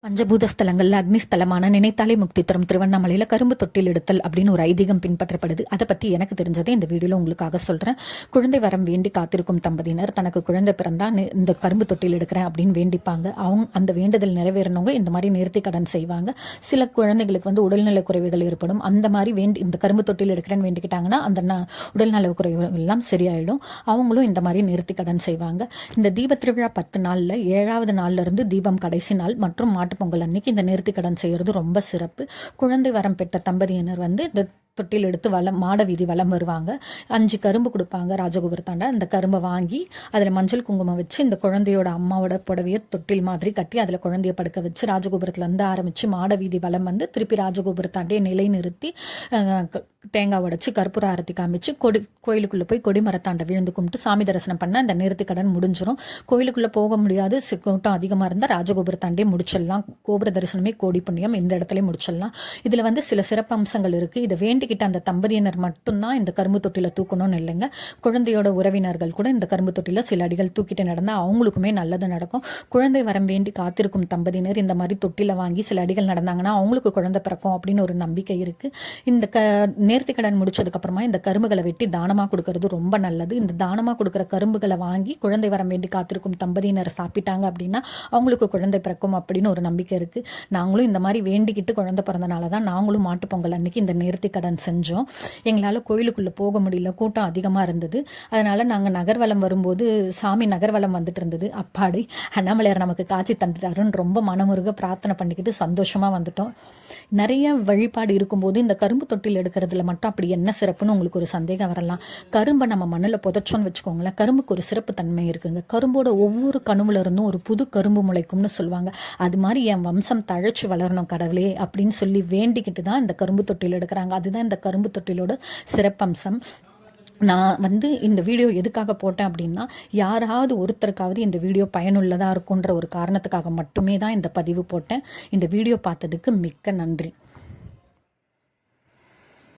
பஞ்சபூத ஸ்தலங்கள்ல அக்னி ஸ்தலமான நினைத்தாலே முக்தி தரும் திருவண்ணாமலையில் கரும்பு தொட்டில் எடுத்தல் அப்படின்னு ஒரு ஐதீகம் பின்பற்றப்படுது. அதை பற்றி எனக்கு தெரிஞ்சதை இந்த வீடியோவில் உங்களுக்காக சொல்கிறேன். குழந்தை வரம் வேண்டி காத்திருக்கும் தம்பதியினர் தனக்கு குழந்தை பிறந்தா இந்த கரும்பு தொட்டில் எடுக்கிறேன் அப்படின்னு வேண்டிப்பாங்க. அவங்க அந்த வேண்டுதல் நிறைவேறினவங்க இந்த மாதிரி நேர்த்தி கடன் செய்வாங்க. சில குழந்தைகளுக்கு உடல்நல குறைவுகள் ஏற்படும். அந்த மாதிரி இந்த கரும்பு தொட்டில் எடுக்கிறேன்னு வேண்டிக்கிட்டாங்கன்னா அந்த உடல்நல குறைவுகள் எல்லாம் சரியாயிடும். அவங்களும் இந்த மாதிரி நேர்த்தி கடன் செய்வாங்க. இந்த தீப திருவிழா 10 நாளில் 7வது நாள்ல இருந்து தீபம் கடைசி நாள் மற்றும் பொங்கல் அன்னைக்கு இந்த நேர்த்தி கடன் செய்யறது ரொம்ப சிறப்பு. குழந்தை வரம் பெற்ற தம்பதியினர் இந்த தொட்டில் எடுத்து மாட வீதி வலம் வருவாங்க. 5 கரும்பு கொடுப்பாங்க ராஜகோபுரத்தாண்ட. அந்த கரும்பை வாங்கி அதில் மஞ்சள் குங்குமம் வச்சு இந்த குழந்தையோட அம்மாவோட புடவையை தொட்டில் மாதிரி கட்டி அதில் குழந்தைய படுக்க வச்சு ராஜகோபுரத்துலேருந்து ஆரம்பித்து மாட வீதி வலம் திருப்பி ராஜகோபுரத்தாண்டே நிலை நிறுத்தி தேங்காய் உடைச்சி கற்பூர ஆரத்தி காமிச்சு கோயிலுக்குள்ளே போய் கொடிமரத்தாண்ட விழுந்து கும்பிட்டு சாமி தரிசனம் பண்ண அந்த நேர்த்தி கடன் முடிஞ்சிடும். கோயிலுக்குள்ளே போக முடியாது, கூட்டம் அதிகமாக இருந்தால் ராஜகோபுரத்தாண்டே முடிச்சிடலாம். கோபுர தரிசனமே கோடி புண்ணியம், இந்த இடத்துல முடிச்சிடலாம். இதில் சில சிறப்பு அம்சங்கள் இருக்குது. இதை வேண்டிக்கிட்ட அந்த தம்பதியினர் மட்டும்தான் இந்த கரும்பு தொட்டில தூக்கணும்னு இல்லைங்க. குழந்தையோட உறவினர்கள் கூட இந்த கரும்பு தொட்டில சில அடிகள் தூக்கிட்டு நடந்தால் அவங்களுக்குமே நல்லது நடக்கும். குழந்தை வரம் வேண்டி காத்திருக்கும் தம்பதியினர் இந்த மாதிரி தொட்டில வாங்கி சில அடிகள் நடந்தாங்கன்னா அவங்களுக்கு குழந்தை பிறக்கும் அப்படின்னு ஒரு நம்பிக்கை இருக்குது. இந்த நேர்த்தி கடன் முடிச்சதுக்கு அப்புறமா இந்த கரும்புகளை வெட்டி தானமாக கொடுக்கறது ரொம்ப நல்லது. இந்த தானமாக கொடுக்குற கரும்புகளை வாங்கி குழந்தை வரம் வேண்டி காத்திருக்கும் தம்பதியினர் சாப்பிட்டாங்க அப்படின்னா அவங்களுக்கு குழந்தை பிறக்கும் அப்படின்னு ஒரு நம்பிக்கை இருக்குது. நாங்களும் இந்த மாதிரி வேண்டிக்கிட்டு குழந்தை பிறந்தனால தான் நாங்களும் மாட்டு பொங்கல் அன்னைக்கு இந்த நேர்த்தி கடன் செஞ்சோம். எங்களால் கோயிலுக்குள்ளே போக முடியல, கூட்டம் அதிகமாக இருந்தது. அதனால் நாங்கள் நகர்வலம் வரும்போது சாமி நகர்வலம் வந்துட்டு இருந்தது. அப்பாடி அண்ணாமலையார் நமக்கு காட்சி தந்துட்டாருன்னு ரொம்ப மனமுருக பிரார்த்தனை பண்ணிக்கிட்டு சந்தோஷமாக வந்துட்டோம். நிறைய வழிபாடு இருக்கும்போது இந்த கரும்பு தொட்டில் எடுக்கிறதுல மட்டும் அப்படி என்ன சிறப்புன்னு உங்களுக்கு ஒரு சந்தேகம் வரலாம். கரும்பை நம்ம மண்ணில் புதைச்சோன்னு வச்சுக்கோங்களேன், கரும்புக்கு ஒரு சிறப்பு தன்மை இருக்குங்க. கரும்போட ஒவ்வொரு கணுவுல இருந்தும் ஒரு புது கரும்பு முளைக்கும்னு சொல்லுவாங்க. அது மாதிரி என் வம்சம் தழைச்சு வளரணும் கடவுளே அப்படின்னு சொல்லி வேண்டிக்கிட்டு தான் இந்த கரும்பு தொட்டில் எடுக்கிறாங்க. அதுதான் இந்த கரும்பு தொட்டிலோட சிறப்பம்சம். நான் இந்த வீடியோ எதுக்காக போட்டேன் அப்படின்னா, யாராவது ஒருத்தருக்காவது இந்த வீடியோ பயனுள்ளதாக இருக்குன்ற ஒரு காரணத்துக்காக மட்டுமே தான் இந்த பதிவு போட்டேன். இந்த வீடியோ பார்த்ததுக்கு மிக்க நன்றி.